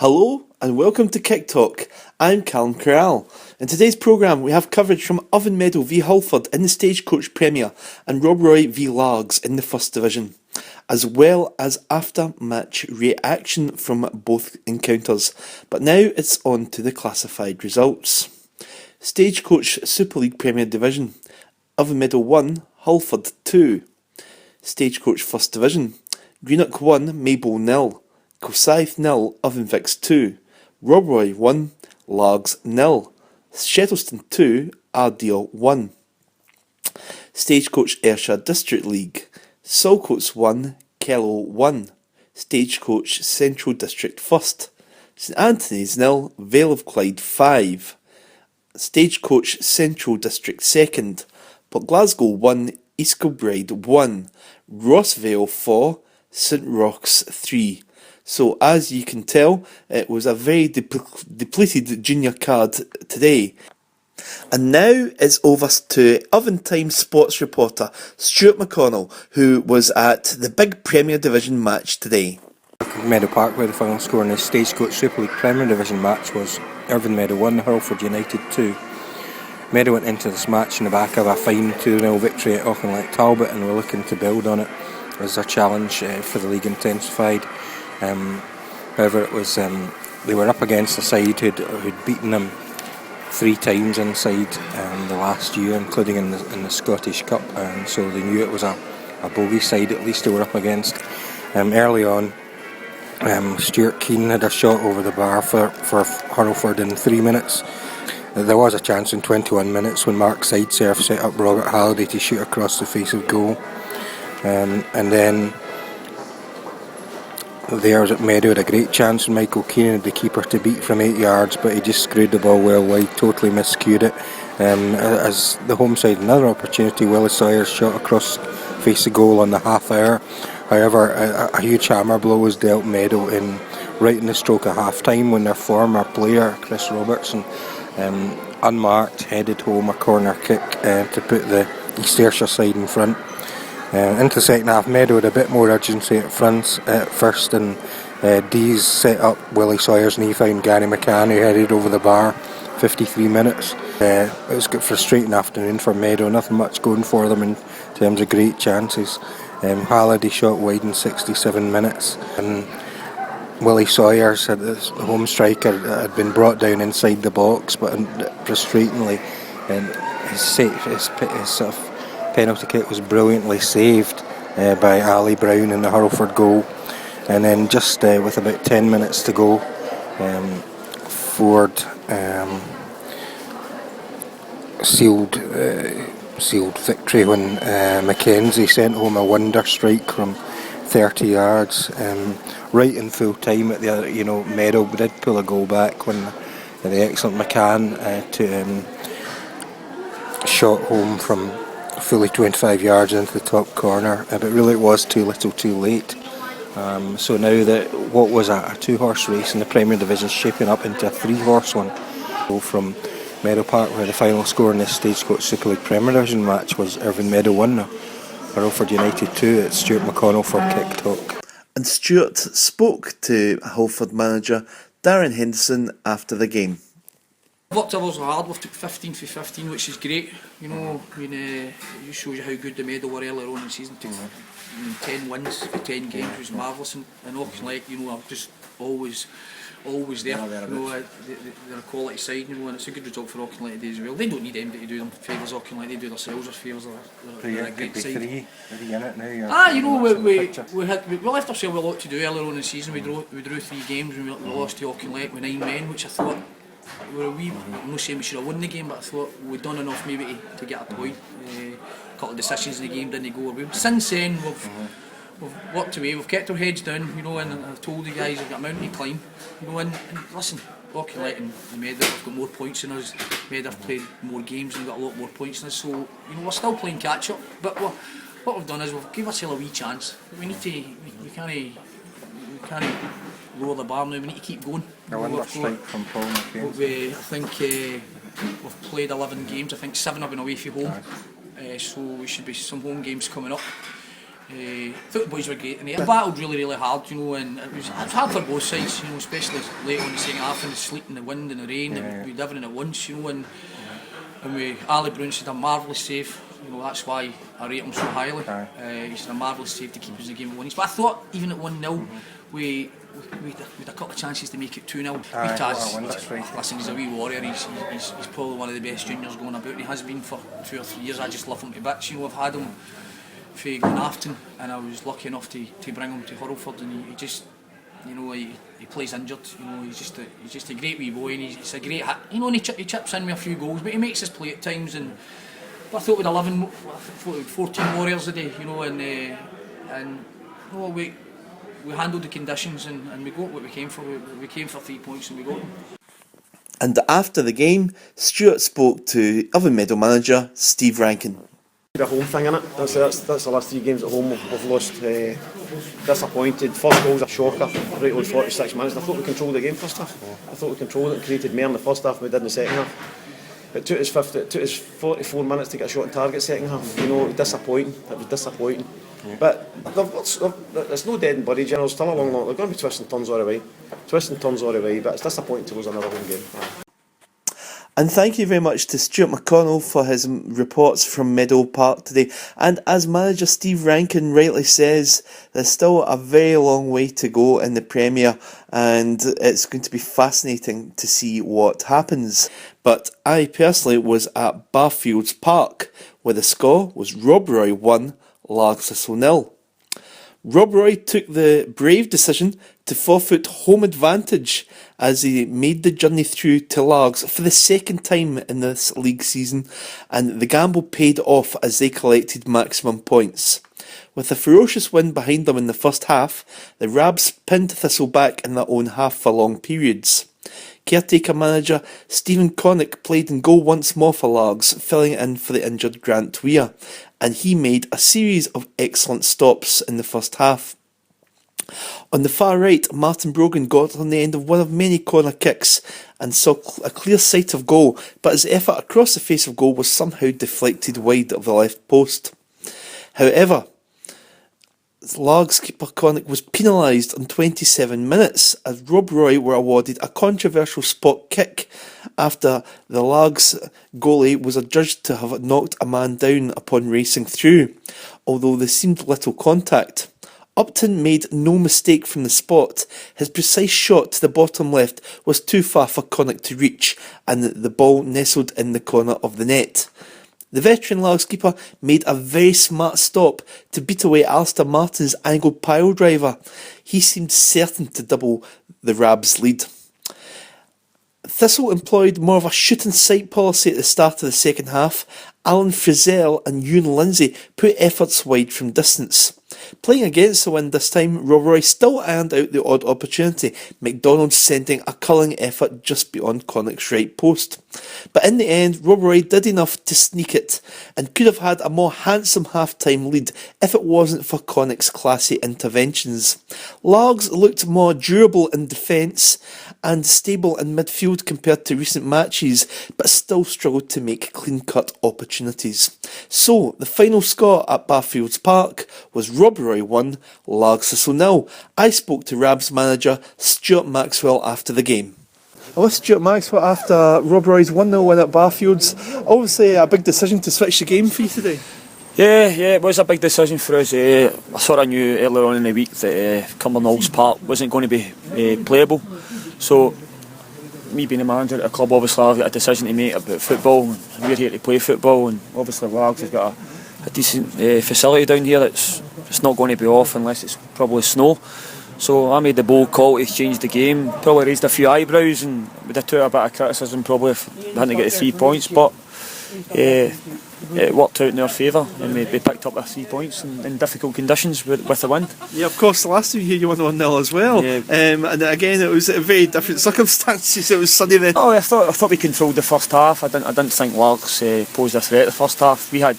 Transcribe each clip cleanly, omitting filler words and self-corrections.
Hello and welcome to Kicktalk. I'm Callum Corral. In today's programme we have coverage from Irvine Meadow v Hurlford in the Stagecoach Premier and Rob Roy v Largs in the First Division, as well as after-match reaction from both encounters. But now it's on to the classified results. Stagecoach Super League Premier Division, Irvine Meadow 1, Hurlford 2. Stagecoach First Division, Greenock 1, Maybole 0. Kilsyth 0, Irvine 2, Robroy 1, Largs 0, Shettleston 2, Ardeel 1. Stagecoach Ayrshire District League, Saltcoats 1, Kellow 1, Stagecoach Central District First, St Anthony's 0, Vale of Clyde 5, Stagecoach Central District Second, Port Glasgow 1, East Kilbride 1, Rossvale 4, St Rochs 3. So as you can tell, it was a very depleted junior card today. And now it's over to Irvine Times sports reporter Stuart McConnell, who was at the big Premier Division match today. Meadow Park, where the final score in the Stagecoach Super League Premier Division match was Irvine Meadow 1, Hurlford United 2. Meadow went into this match in the back of a fine 2-0 victory at Auchinleck Talbot, and were looking to build on it as their challenge for the league intensified. However, it was they were up against a side who'd beaten them 3 times inside the last year, including in the Scottish Cup, and so they knew it was a bogey side at least they were up against. Early on, Stuart Keane had a shot over the bar for Hurlford in 3 minutes. There was a chance in 21 minutes when Mark Sidesurf set up Robert Halliday to shoot across the face of goal, and then theirs at Meadow had a great chance, and Michael Keenan, the keeper, to beat from 8 yards, but he just screwed the ball well wide, totally miscued it. As the home side, another opportunity, Willie Sawyer's shot across face of goal on the half hour. However, a huge hammer blow was dealt Meadow right in the stroke of half time when their former player, Chris Robertson, unmarked, headed home a corner kick to put the East Ayrshire side in front. Into the second half, Meadow had a bit more urgency at first, and Dees set up Willie Sawyer's knee, found Gary McCann, who headed over the bar. 53 minutes. It was a frustrating afternoon for Meadow, nothing much going for them in terms of great chances. Halliday shot wide in 67 minutes, and Willie Sawyer's, the home striker, had been brought down inside the box, but frustratingly, his sort of penalty kick was brilliantly saved by Ali Brown in the Hurlford goal. And then just with about 10 minutes to go, Ford sealed victory when Mackenzie sent home a wonder strike from 30 yards, right in full time. At the Meadow did pull a goal back when the excellent McCann shot home from fully 25 yards into the top corner, but really it was too little too late. So now that what was a 2-horse race in the Premier Division is shaping up into a 3-horse one. From Meadow Park, where the final score in this Stagecoach Super League Premier Division match was Irvine Meadow 1, Hurlford United 2. It's Stuart McConnell for Kicktalk. And Stuart spoke to Hurlford manager Darren Henderson after the game. We've worked ourselves hard. We've took 15 for 15, which is great. It shows you how good the Meadow were earlier on in the season. 10 wins for 10 games was marvellous, and Auchinleck, are just always there. They're a quality side, and it's a good result for Auchinleck today as well. They don't need anybody to do them favours. Auchinleck, they do themselves favours. They're a great side. Three in it now. We left ourselves a lot to do earlier on in the season. We drew 3 games, and we lost to Auchinleck with 9 men, which I thought. I'm not saying we should have won the game, but I thought we'd done enough maybe to get a point. A couple of decisions in the game didn't go away. Since then, we've worked away, we've kept our heads down, and I've told the guys we've got a mountain to climb. And listen, Auchinleck and Meadow have got more points than us. Meadow have played more games and got a lot more points than us. So we're still playing catch up. But what we've done is we've given ourselves a wee chance. We need to. We can't lower the bar now. We need to keep going. A wonder strike from Paul McKenzie. I think we've played 11 games. I think 7 have been away from home. So we should be some home games coming up. I thought the boys were great and they battled really hard, you know, and it was hard for both sides, you know, especially late on the second half and the sleet and the wind and the rain, and we did everything at once, you know, and Ali Bruns did a marvellous save, you know, that's why I rate him so highly. He's done a marvellous save to keep us in the game at 1-1. But I thought even at 1-0 we had a couple of chances to make it 2-0. Listen, he's a wee warrior, he's probably one of the best juniors going about, he has been for 2 or 3 years. I just love him to bits, you know. I've had him for Glenafton and I was lucky enough to bring him to Hurlford, and he just, you know, he plays injured, you know, he's just a great wee boy, and he's a great hit, you know, and he chips in with a few goals, but he makes us play at times. And I thought with 14 warriors a day, you know, and you know, we handled the conditions and we got what we came for. We came for 3 points and we got them. And after the game, Stuart spoke to Irvine Meadow manager Steve Rankin. A home thing, innit? That's the last 3 games at home we've lost. Disappointed. First goal was a shocker, right on 46 minutes. I thought we controlled the game first half. I thought we controlled it and created more in the first half than we did in the second half. It took us 44 minutes to get a shot on target second half. You know, it was disappointing. But it's no dead and buried, you know, still a long. They're going to be twisting turns all the way. But it's disappointing to lose another home game. And thank you very much to Stuart McConnell for his reports from Meadow Park today. And as manager Steve Rankin rightly says, there's still a very long way to go in the Premier, and it's going to be fascinating to see what happens. But I personally was at Barfields Park, where the score was Rob Roy 1, Largs Thistle 0. Rob Roy took the brave decision to forfeit home advantage as he made the journey through to Largs for the second time in this league season, and the gamble paid off as they collected maximum points. With a ferocious win behind them in the first half, the Rabs pinned Thistle back in their own half for long periods. Caretaker manager Stephen Connick played in goal once more for Largs, filling in for the injured Grant Weir, and he made a series of excellent stops in the first half. On the far right, Martin Brogan got on the end of one of many corner kicks and saw a clear sight of goal, but his effort across the face of goal was somehow deflected wide of the left post. However, Largs keeper Connick was penalised on 27 minutes as Rob Roy were awarded a controversial spot kick after the Largs goalie was adjudged to have knocked a man down upon racing through, although there seemed little contact. Upton made no mistake from the spot. His precise shot to the bottom left was too far for Connick to reach, and the ball nestled in the corner of the net. The veteran Largs keeper made a very smart stop to beat away Alistair Martin's angled pile driver. He seemed certain to double the Rabs' lead. Thistle employed more of a shoot-in-sight policy at the start of the second half. Alan Frizzell and Ewan Lindsay put efforts wide from distance. Playing against the wind this time, Rob Roy still ironed out the odd opportunity, McDonald sending a culling effort just beyond Connick's right post. But in the end, Rob Roy did enough to sneak it, and could have had a more handsome half-time lead if it wasn't for Connick's classy interventions. Largs looked more durable in defence and stable in midfield compared to recent matches, but still struggled to make clean-cut opportunities. So, the final score at Barfields Park was Rob Roy 1, Largs Thistle 0. I spoke to Rabs manager Stuart Maxwell after the game. Well, Stuart Maxwell, after Rob Roy's 1-0 win at Barfields, obviously a big decision to switch the game for you today. Yeah, it was a big decision for us. I sort of knew earlier on in the week that Cumbernaulds Park wasn't going to be playable. So, me being a manager at a club, obviously I've got a decision to make about football. We're here to play football, and obviously Largs has got a decent facility down here. It's not going to be off unless it's probably snow. So I made the bold call to change the game. Probably raised a few eyebrows and would have took a bit of criticism probably if we hadn't got the 3 points, but it worked out in our favour, and we picked up the 3 points in difficult conditions with the wind. Yeah, of course, the last time here you won 1-0 as well. Yeah. And again, it was very different circumstances. It was sunny then. Oh, I thought we controlled the first half. I didn't think Largs posed a threat the first half. We had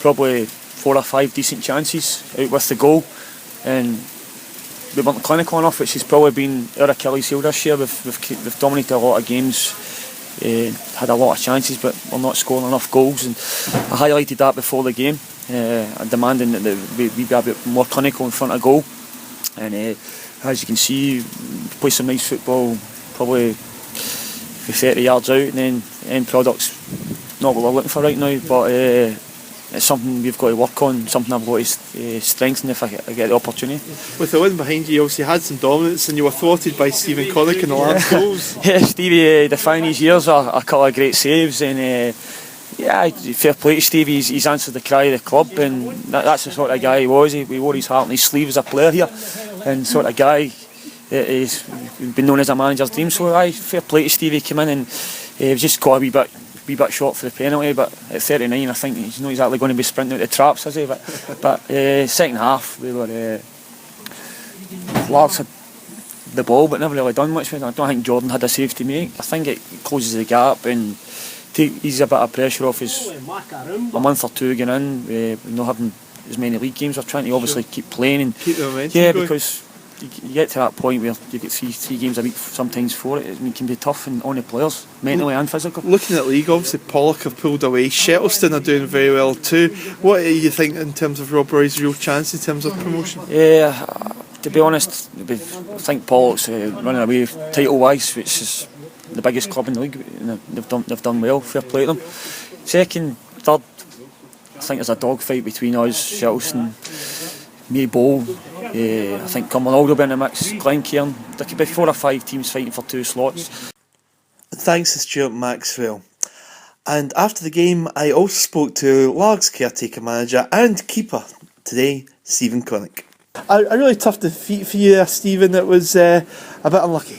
probably 4 or 5 decent chances out with the goal, and we weren't clinical enough, which has probably been our Achilles heel this year. We've dominated a lot of games, had a lot of chances, but we're not scoring enough goals, and I highlighted that before the game. and demanding that we be a bit more clinical in front of goal. And as you can see, play some nice football, probably 30 yards out, and then end product's not what we're looking for right now, but it's something we've got to work on, something I've got to strengthen if I get the opportunity. With the win behind you obviously had some dominance and you were thwarted by Stephen Connick in the last goals. Yeah, Stevie defining his years, a couple of great saves, and yeah, fair play to Stevie. He's answered the cry of the club, and that's the sort of guy he was. He wore his heart on his sleeve as a player here, and sort of guy he's been known as a manager's dream. So fair play to Stevie. Came in and he just got a wee bit short for the penalty, but at 39 I think he's not exactly going to be sprinting out the traps, is he? But second half we were Larks had the ball but never really done much with it. I don't think Jordan had a save to make. I think it closes the gap and eases a bit of pressure off his a month or two going in, not having as many league games. We're trying to obviously keep playing and keep the momentum going. Because you get to that point where you get three games a week sometimes for it. It can be tough on the players, mentally and physical. Looking at league, obviously Pollock have pulled away. Shettleston are doing very well too. What do you think in terms of Rob Roy's real chance in terms of promotion? Yeah, to be honest, I think Pollock's running away title-wise, which is the biggest club in the league. They've done well. Fair play to them. Second, third, I think there's a dogfight between us, Shettleston, Meadow. I think Cumbernauld will be in the mix. Glencairn. There could be 4 or 5 teams fighting for 2 slots. Thanks to Stuart Maxwell. And after the game, I also spoke to Largs caretaker manager and keeper today, Stephen Connick. A really tough defeat for you, Stephen. It was a bit unlucky.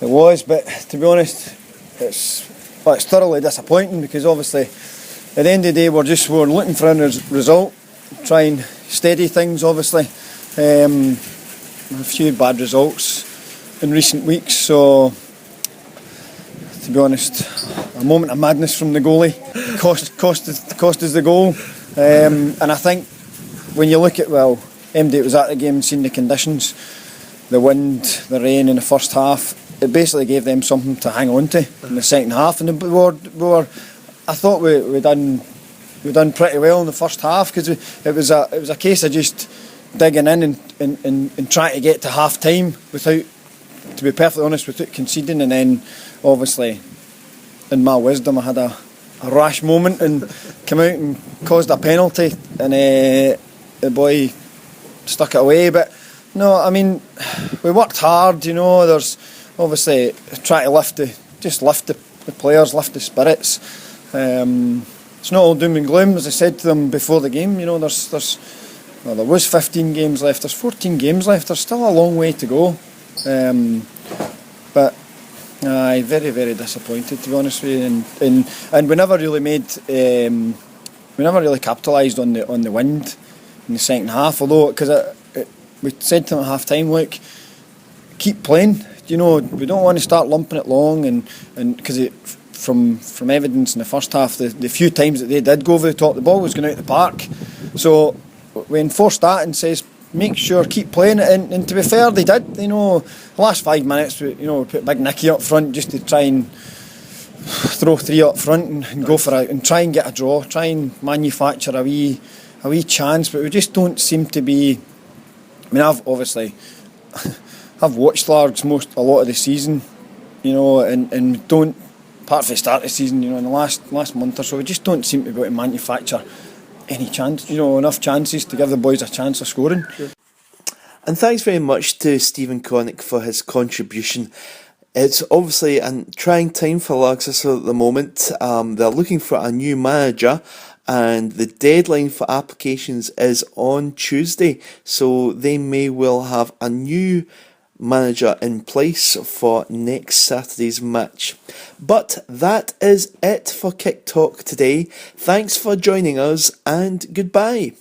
It was, but to be honest, it's thoroughly disappointing because obviously at the end of the day we're looking for a result, try and steady things obviously. A few bad results in recent weeks, so to be honest, a moment of madness from the goalie cost us the goal, and I think when you look at, well, MD was at the game and seen the conditions, the wind, the rain in the first half, it basically gave them something to hang on to in the second half, and I thought we done pretty well in the first half because it was a case of just digging in and trying to get to half time without, to be perfectly honest, without conceding. And then obviously in my wisdom I had a rash moment and came out and caused a penalty, and the boy stuck it away. But no, I mean, we worked hard, there's obviously trying to lift the players, lift the spirits. It's not all doom and gloom, as I said to them before the game. There was 15 games left. There's 14 games left. There's still a long way to go. But very, very disappointed, to be honest with you. And we never really capitalised on the wind in the second half. Although, because we said to them at half time, look, keep playing. We don't want to start lumping it long, and because from evidence in the first half, the few times that they did go over the top, the ball was going out the park. So we enforced that and says, make sure, keep playing it. And to be fair, they did. The last 5 minutes, we put Big Nicky up front just to try and throw 3 up front and go for it and try and get a draw, try and manufacture a wee chance. But we just don't seem to be. I mean, I've watched Largs a lot of the season, and don't. Apart from the start of the season, in the last month or so, we just don't seem to be able to manufacture any chance, enough chances to give the boys a chance of scoring. Sure. And thanks very much to Stephen Connick for his contribution. It's obviously a trying time for Largs at the moment. They're looking for a new manager, and the deadline for applications is on Tuesday, so they may well have a new manager in place for next Saturday's match. But that is it for Kicktalk today. Thanks for joining us, and goodbye.